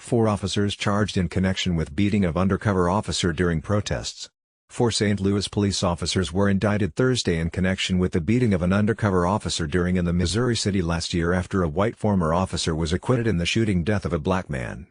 4 officers charged in connection with beating of undercover officer during protests. 4 St. Louis police officers were indicted Thursday in connection with the beating of an undercover officer during in the Missouri City last year after a white former officer was acquitted in the shooting death of a black man.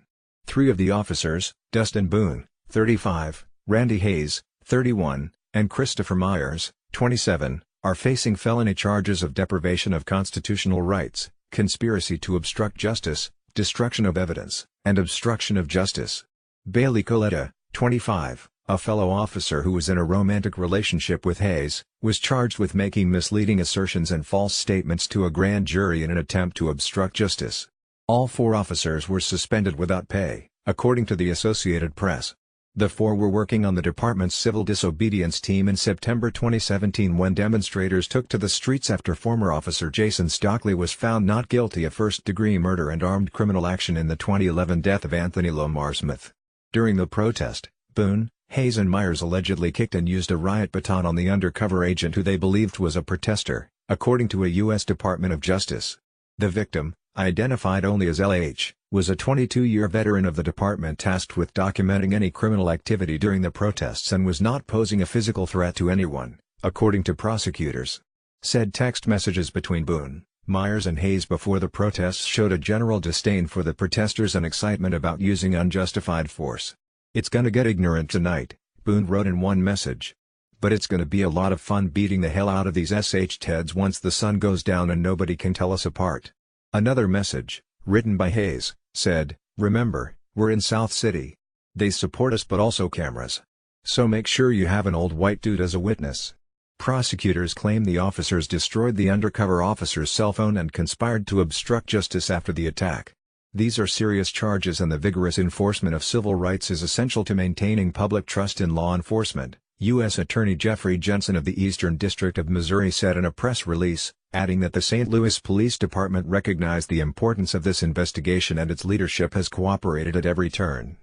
3 of the officers, Dustin Boone, 35, Randy Hayes, 31, and Christopher Myers, 27, are facing felony charges of deprivation of constitutional rights, conspiracy to obstruct justice, destruction of evidence, and obstruction of justice. Bailey Coletta, 25, a fellow officer who was in a romantic relationship with Hayes, was charged with making misleading assertions and false statements to a grand jury in an attempt to obstruct justice. All 4 officers were suspended without pay, according to the Associated Press. The 4 were working on the department's civil disobedience team in September 2017 when demonstrators took to the streets after former officer Jason Stockley was found not guilty of first-degree murder and armed criminal action in the 2011 death of Anthony Lamar Smith. During the protest, Boone, Hayes and Myers allegedly kicked and used a riot baton on the undercover agent who they believed was a protester, according to a U.S. Department of Justice. The victim, identified only as LH, was a 22-year veteran of the department tasked with documenting any criminal activity during the protests and was not posing a physical threat to anyone, according to prosecutors. Said text messages between Boone, Myers and Hayes before the protests showed a general disdain for the protesters and excitement about using unjustified force. "It's gonna get ignorant tonight," Boone wrote in one message. "But it's gonna be a lot of fun beating the hell out of these SH-Teds once the sun goes down and nobody can tell us apart." Another message, written by Hayes, said, "Remember, we're in South City. They support us but also cameras. So make sure you have an old white dude as a witness." Prosecutors claim the officers destroyed the undercover officer's cell phone and conspired to obstruct justice after the attack. These are serious charges and the vigorous enforcement of civil rights is essential to maintaining public trust in law enforcement, U.S. Attorney Jeffrey Jensen of the Eastern District of Missouri said in a press release, adding that the St. Louis Police Department recognized the importance of this investigation and its leadership has cooperated at every turn.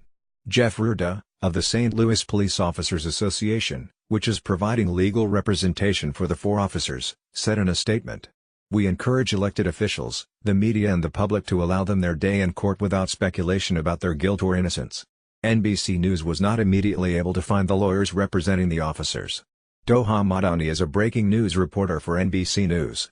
Jeff Ruda, of the St. Louis Police Officers Association, which is providing legal representation for the 4 officers, said in a statement, "We encourage elected officials, the media and the public to allow them their day in court without speculation about their guilt or innocence." NBC News was not immediately able to find the lawyers representing the officers. Doha Madani is a breaking news reporter for NBC News.